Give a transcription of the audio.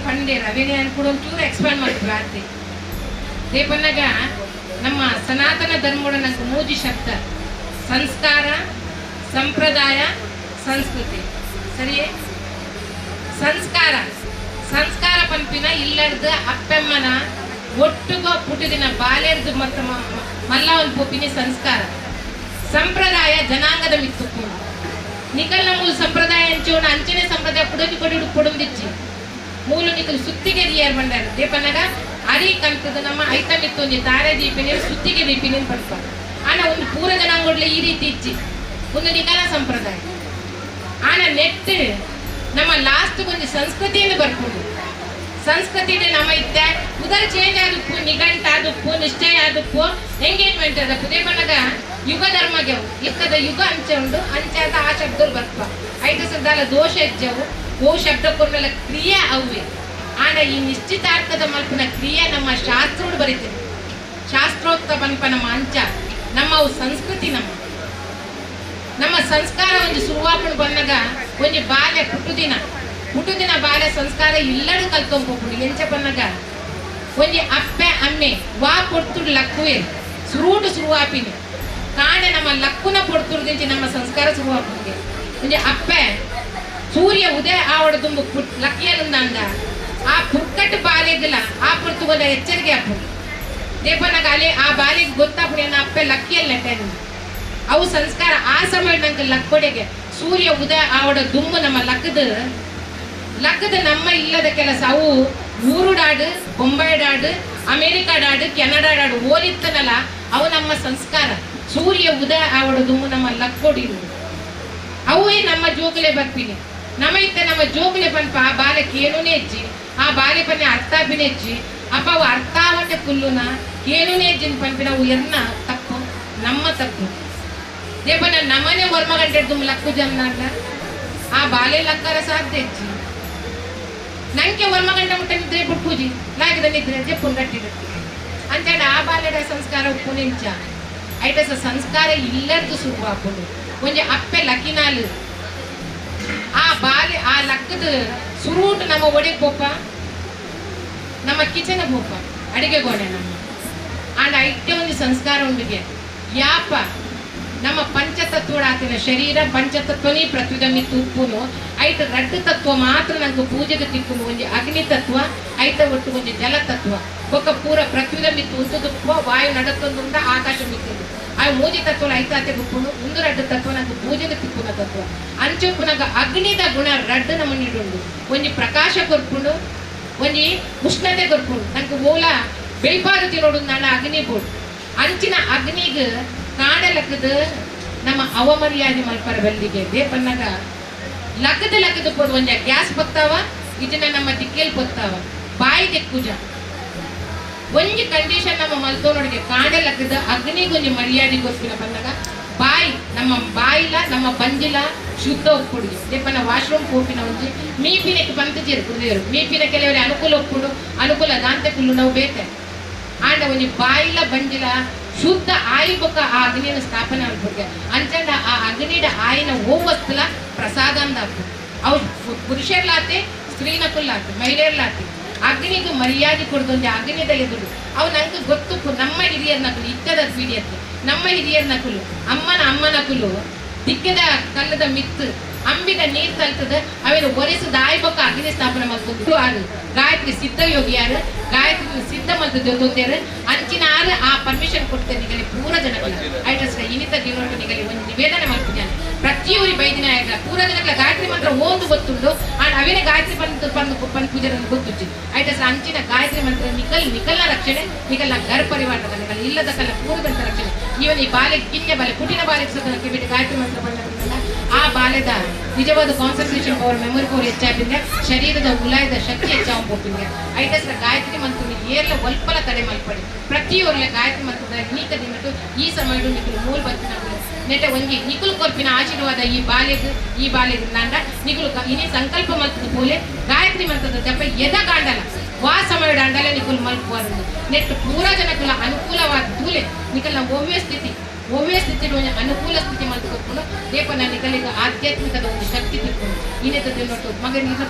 ಪಂಡೇರು ಅವೇನೇ ಅನ್ಕೊಂಡು ಒಂಚೂರು ಎಕ್ಸ್ಪ್ಯಾಂಡ್ ಮಾಡ್ತೀವಿ ಆರ್ತಿ ರೇಪನ್ನಾಗ ನಮ್ಮ ಸನಾತನ ಧರ್ಮೋಡ ನಂಗೆ ಮೂಜಿ ಶಬ್ದ ಸಂಸ್ಕಾರ ಸಂಪ್ರದಾಯ ಸಂಸ್ಕೃತಿ ಸರಿಯೇ ಸಂಸ್ಕಾರ ಸಂಸ್ಕಾರ ಪಂಪಿನ ಇಲ್ಲರ್ದು ಅಪ್ಪಮ್ಮನ ಒಟ್ಟುಗೋ ಪುಟದಿನ ಬಾಲೆರ್ದು ಮತ್ತು ಮಲ್ಲ ಒಂದು ಪೋಪಿನಿ ಸಂಸ್ಕಾರ ಸಂಪ್ರದಾಯ ಜನಾಂಗದ ಮಿತ್ತು ನಿಕಲ್ನ ಮೂಲ ಸಂಪ್ರದಾಯ ಅಂಚೋಣ ಅಂಚನೆ ಸಂಪ್ರದಾಯ ಕುಡೋದು ಕೊಡೊಂದಿಚ್ಚಿ ಮೂಲ ನಿಕಲ್ ಸುತ್ತಿಗೆ ದಿಯಾರ್ ಬಂಡಾರ ದೇಪನಾಗ ಅರಿ ಕಂತದ ನಮ್ಮ ಐಟಮ್ ಇತ್ತು ಒಂದು ತಾರೆ ದೀಪಿನ ಸುತ್ತಿಗೆ ದೀಪಿನ ಪಡ್ಪ ಆನ ಒಂದು ಪೂರ ಜನಾಂಗೋಡ್ಲೆ ಈ ರೀತಿ ಇಚ್ಚಿ ಒಂದು ನಿಕಲ ಸಂಪ್ರದಾಯ ಆನ ನೆಟ್ ನಮ್ಮ ಲಾಸ್ಟ್ ಒಂದು ಸಂಸ್ಕೃತಿಯನ್ನು ಬರ್ಕೊಂಡು ಸಂಸ್ಕೃತಿ ನಮ್ಮ ಇತ್ತೆ ಉದರ್ ಚೇಂಜ್ ಆದಪ್ಪು ನಿಘಂಟ ಆದಪ್ಪು ನಿಶ್ಚಯ ಆದಪ್ಪು ಎಂಗೇಜ್ಮೆಂಟ್ ಅದಪ್ಪು ದೇಪನಾಗ ಯುಗ ಧರ್ಮಗೆ ಇಕ್ಕದ ಯುಗ ಅಂಚೆ ಉಂಡು ಅಂಚೆ ಅಂತ ಆ ಶಬ್ದಗಳು ಬರ್ಪ ಐದು ಶಬ್ದಾಲ ದೋಷ ಹೆಜ್ಜೆವು ಓ ಶಬ್ದ ಕೊರ್ಮೆಲ್ಲ ಕ್ರಿಯೆ ಅವೇ ಆನ ಈ ನಿಶ್ಚಿತಾರ್ಥದ ಮಲ್ಪನ ಕ್ರಿಯೆ ನಮ್ಮ ಶಾಸ್ತ್ರೋಡು ಬರೀತೀವಿ ಶಾಸ್ತ್ರೋಕ್ತ ಪಂಪ ನಮ್ಮ ಅಂಚ ನಮ್ಮ ಅವು ಸಂಸ್ಕೃತಿ ನಮ್ಮ ಸಂಸ್ಕಾರ ಒಂದು ಶುರುವಾಪಣೆ ಬಂದಾಗ ಒಂದು ಬಾಲ್ಯ ಹುಟ್ಟುದಿನ ಬಾಲ್ಯ ಸಂಸ್ಕಾರ ಇಲ್ಲಡು ಕಲ್ತ್ಕೊಂಡ್ಬಿಡು ಎಂಚ ಬಂದಾಗ ಒಂದು ಅಪ್ಪೆ ಅಮ್ಮೆ ವಾ ಕೊಡ್ತುಡು ಲಕ್ಕುವೆ ಶುರುವಾಪಿನಿ ಕಾಣೆ ನಮ್ಮ ಲಕ್ಕುನ ಕೊಡ್ತುರ್ದಿಂಚಿ ನಮ್ಮ ಸಂಸ್ಕಾರ ಶುರುವಾಪಿಗೆ ಒಂದು ಅಪ್ಪೆ ಸೂರ್ಯ ಉದಯ ಆವಡ ತುಂಬ ಲಕ್ಕಿಯಲ್ಲಂದ ಆ ಪುಕ್ಕಟ್ಟು ಬಾಲೆಗಲ್ಲ ಆ ಪುರ್ತುಗೊಂಡ ಎಚ್ಚರಿಕೆ ಅಪ್ಪು ದೇಪನಾಗ ಅಲ್ಲಿ ಆ ಬಾಲಿಗೆ ಗೊತ್ತಾಪುಡಿ ಅಪ್ಪೆ ಲಕ್ಕಿಯಲ್ಲ ಅವು ಸಂಸ್ಕಾರ ಆ ಸಮಯ ನಂಗೆ ಲಕ್ಕೊಡೆಗೆ ಸೂರ್ಯ ಉದಯ ಆವಡ ದುಮ್ಮು ನಮ್ಮ ಲಕ್ಕದ ನಮ್ಮ ಇಲ್ಲದ ಕೆಲಸ ಅವು ಊರುಡಾಡು ಬೊಂಬಾಯಿಡಾಡು ಅಮೇರಿಕಾಡಾಡು ಕೆನಡಾಡಾಡು ಓದಿತ್ತನಲ್ಲ ಅವು ನಮ್ಮ ಸಂಸ್ಕಾರ ಸೂರ್ಯ ಉದಯ ಆವಡ ದುಮ್ಮು ನಮ್ಮ ಲಕ್ಕೊಡಿರು ಅವೇ ನಮ್ಮ ಜೋಗಲೆ ಬರ್ತೀನಿ ನಮ್ಮ ಇತ್ತ ನಮ್ಮ ಜೋಗಲೆ ಪನ್ಪ ಆ ಬಾಲಕ್ಕೆ ಏನೂನೇ ಹೆಜ್ಜಿ ಆ ಬಾಲೆ ಪನ್ನೆ ಅರ್ಥ ಬಿನೆ ಹೆಜ್ಜಿ ಅಪ್ಪ ಅವು ಅರ್ಥ ಆವಟ್ಟೆ ಕುಲ್ಲುನ ಏನೂನೇ ಹೆಜ್ಜಿನ ಪನ್ಪಿ ನಾವು ಎನ್ನ ತಪ್ಪು ನಮ್ಮ ತಪ್ಪು ದೇಪನ ನಮ್ಮನೆ ವರ್ಮಗಂಟೆ ತುಂಬ ಲಕ್ಕು ಜನ ಆ ಬಾಲೆ ಲಕ್ಕರ ಸಾಧ್ಯ ಹೆಜ್ಜಿ ನಂಗೆ ವರ್ಮಗಂಟ ಮುಟ್ಟ ನಿದ್ರೆ ಬಿಟ್ಪೂಜಿ ಲಾಗದ ನಿದ್ರೆ ಜಪ್ಪುನ್ ಗಟ್ಟಿಡ ಅಂಚಾಡ ಆ ಬಾಲ್ಯದ ಸಂಸ್ಕಾರ ಉಪ್ಪು ನಿಂಚ ಐಟಸ ಸಂಸ್ಕಾರ ಇಲ್ಲದ್ದು ಶುರು ಹಾಕೊಂಡು ಒಂಜಿ ಅಪ್ಪೆ ಲಕ್ಕಿನಾಲು ಆ ಬಾಲೆ ಆ ಲಕ್ಕದ ಸುರೂಟು ನಮ್ಮ ಒಡೆಗೆ ಪೋಪ ನಮ್ಮ ಕಿಚನ್ ಪೋಪ ಅಡಿಗೆ ಗೋಡೆ ನಮ್ಮ ಆಂಡ ಐಟೆ ಒಂದು ಸಂಸ್ಕಾರ ಉಂಡಿಗೆ ಯಾಪ ನಮ್ಮ ಪಂಚತತ್ವಡಾತಿನ ಶರೀರ ಪಂಚತತ್ವನಿ ಪ್ರತಿದಮಿತ್ತು ಉಪ್ಪುನು ಐಟ ರಡ್ಡು ತತ್ವ ಮಾತ್ರ ನಂಗೆ ಪೂಜೆಗೆ ತಿಕ್ಕುನು ಒಂಜಿ ಅಗ್ನಿ ತತ್ವ ಐಟ ಒಟ್ಟು ಒಂಜಿ ಜಲತತ್ವ ಬೊಕ್ಕ ಪೂರ ಪ್ರತಿದಮಿತ್ತು ಉಂಟುದುಪ್ಪ ವಾಯು ನಡತೊಂದುಂಡ ಆಕಾಶ ಮಿತ್ತದು ಆ ಮೂಜಿ ತತ್ವ ಐತಾತೆ ಗುಪ್ಪುನು ಒಂದು ರಡ್ಡು ತತ್ವ ನಂಗೆ ಪೂಜೆಗೆ ತಿಕ್ಕುನ ತತ್ವ ಅಂಚುಪ್ಪು ನಂಗೆ ಅಗ್ನಿದ ಗುಣ ರಡ್ಡು ನಮ್ಮ ನೀಡುಂಡು ಒಂಜಿ ಪ್ರಕಾಶ ಕೊರ್ಪುಂಡು ಒಂಜಿ ಉಷ್ಣತೆ ಕೊರ್ಪುಂಡು ನಂಗೆ ಮೂಲ ಬೆಳ್ಪಾರತಿ ನೋಡು ನಾನು ಅಗ್ನಿ ಬೋಡು ಅಂಚಿನ ಅಗ್ನಿಗೆ ಕಾಡಲಕ್ಕದ ನಮ್ಮ ಅವಮರ್ಯಾದೆ ಮಲ್ಪರ ಬೆಲ್ಲಿಗೆ ದೇಪನ್ನಾಗ ಲಕ್ಕದ ಪೋದು ಒಂಜ ಗ್ಯಾಸ್ ಬತ್ತಾವ ಇದನ್ನ ನಮ್ಮ ದಿಕ್ಕೇಲಿ ಬತ್ತಾವ ಬಾಯಿ ತೆಕ್ಕುಜ ಒಂಜಿ ಕಂಡೀಷನ್ ನಮ್ಮ ಮಲ್ತೋನೊಳಗೆ ಕಾಡಲಕ್ಕದ ಅಗ್ನಿಗೊಂಜಿ ಮರ್ಯಾದೆ ಗೊತ್ತಿನ ಬಂದಾಗ ಬಾಯಿ ನಮ್ಮ ಬಾಯಿಲ ನಮ್ಮ ಬಂಜಿಲ ಶುದ್ಧ ಒಪ್ಪುಡು ದೇಪನ ವಾಶ್ರೂಮ್ ಹೋಪಿನ ಒಂಜಿ ಮೀಪಿನಕ್ಕೆ ಬಂತಜೇರು ಕುಡಿಯೋರು ಮೀಪಿನ ಕೆಲವರೇ ಅನುಕೂಲ ಒಪ್ಪುಡು ಅನುಕೂಲ ದಾಂತೆ ಕುಲ್ಲು ನಾವು ಬೇತೆ ಆಂಡ ಒಂಜಿ ಬಾಯಿಲ ಬಂಜಿಲ ಶುದ್ಧ ಆಯಿ ಬೊಕ್ಕ ಆ ಅಗ್ನಿಯನ್ನು ಸ್ಥಾಪನೆ ಆಗ್ಬಿಡ್ಗೆ ಅಂಚಂಡ ಆ ಅಗ್ನಿಡ ಆಯಿನ ಓವಸ್ತಲ ಪ್ರಸಾದ ಅಂದಾಕು ಅವು ಪುರುಷರ್ಲಾತೆ ಸ್ತ್ರೀನಕುಲ್ಲಾತೆ ಮಹಿಳೆಯರ್ಲಾತೆ ಅಗ್ನಿಗೆ ಮರ್ಯಾದೆ ಕೊಡ್ದೊಂದು ಅಗ್ನಿದ ಎದುರು ಅವು ನಂಗೆ ಗೊತ್ತು ನಮ್ಮ ಹಿರಿಯರ ನಕಲು ಇಕ್ಕದ ಪೀಡಿಯತ್ತು ನಮ್ಮ ಹಿರಿಯರ ನಕಲು ಅಮ್ಮನ ಕುಲು ದಿಕ್ಕದ ಕಲ್ಲದ ಮಿತ್ತು ಅಂಬಿದ ನೀರು ತಲ್ತದ ಅವೇನು ಒರೆಸದ ಆಯಿ ಬೊಕ್ಕ ಅಗ್ನಿ ಸ್ಥಾಪನೆ ಮಾಡ್ಕೊಂಡು ಆರು ಗಾಯತ್ರಿ ಸಿದ್ಧ ಯೋಗಿ ಯಾರು ಗಾಯತ್ರಿ ಸಿದ್ಧ ಮತ್ತು ಜೊತೆರು ಅಂಚಿನ ಆರು ಆ ಪರ್ಮಿಷನ್ ಕೊಡ್ತೇನೆ ನಿಗಲಿ ಪೂರ ಜನಗಳ ಐಟಸ್ ಇನಿತ ದೇವರೊಟ್ಟು ನಿಗಲಿ ಒಂದು ನಿವೇದನೆ ಮಾಡ್ತಿದ್ದಾನೆ ಪ್ರತಿಯೊಬ್ಬರು ಬೈದಿನ ಆಗ ಪೂರ ಜನಗಳ ಗಾಯತ್ರಿ ಮಂತ್ರ ಓದು ಗೊತ್ತುಂಡು ಆ್ಯಂಡ್ ಅವೇನೇ ಗಾಯತ್ರಿ ಪಂದ್ ಪೂಜೆ ಗೊತ್ತು ಐಟಸ್ ಅಂಚಿನ ಗಾಯತ್ರಿ ಮಂತ್ರ ನಿಕಲ್ನ ರಕ್ಷಣೆ ನಿಕಲ್ನ ಗರ್ ಪರಿವಾರದ ನಿಕಲ್ ಇಲ್ಲದ ಕಲ್ಲ ಪೂರದಂತ ರಕ್ಷಣೆ ಇವನ್ ಈ ಬಾಲೆಗೆ ಕಿನ್ನೆ ಬಾಲೆ ಕುಟಿನ ಬಾಲೆಗೆ ಸದನಕ್ಕೆ ಬಿಟ್ಟು ಗಾಯತ್ರಿ ಮಂತ್ರ ಬಂದಿಲ್ಲ ಆ ಬಾಲೆದ ನಿಜವಾದ ಕಾನ್ಸಂಟ್ರೇಷನ್ ಪವರ್ ಮೆಮೊರಿ ಪವರ್ ಹೆಚ್ಚಾಪಿಂಗೆ ಶರೀರದ ಉಲಾಯದ ಶಕ್ತಿ ಹೆಚ್ಚಾಗ್ಬಿಟ್ಟಿಂಗೆ ಐಟಸ್ ಗಾಯತ್ರಿ ಮಂತ್ರ ಏರ್ಲ ಒಲ್ಪಲ ತಡೆ ಮಲ್ಪಡಿ ಪ್ರತಿಯೊರ್ಲೆ ಗಾಯತ್ರಿ ಮಂತ್ರದ ನೀಕ ದಿನಟ್ಟು ಈ ಸಮಯಡು ನಿಕಲು ಮೂಲ ಬತ್ತಿನ ನೆಟ ಒಂಜಿ ನಿಕುಲು ಕೊರ್ಪಿನ ಆಶೀರ್ವಾದ ಈ ಬಾಲೆಗೆ ನಾಂಡ ನಿಕುಲು ಇನಿ ಸಂಕಲ್ಪ ಮಲ್ಪದ ಪೋಲೆ ಗಾಯತ್ರಿ ಮಂತ್ರದ ಜಪ ಎದ ಗಾಂಡಲ ವಾ ಸಮಯ ದಾಂಡಲೆ ನಿಕುಲು ಮಲ್ಪುವರು ನೆಟ್ಟು ಪೂರ ಜನಕುಲ ಅನುಕೂಲವಾದ ತೂಲೆ ನಿಕಲ್ನ ಒವ್ವೆ ಸ್ಥಿತಿ ಅನುಕೂಲ ಸ್ಥಿತಿ ಮಲ್ಪುಕೊಂಡು ದೇಪನ ನಿಕಲಿಗೆ ಆಧ್ಯಾತ್ಮಿಕದ ಒಂದು ಶಕ್ತಿ ತಿಳ್ಕೊಂಡು ಇನ್ನೆದ್ದು ನೋಟ್ಟು ಮಗನಿಗೆ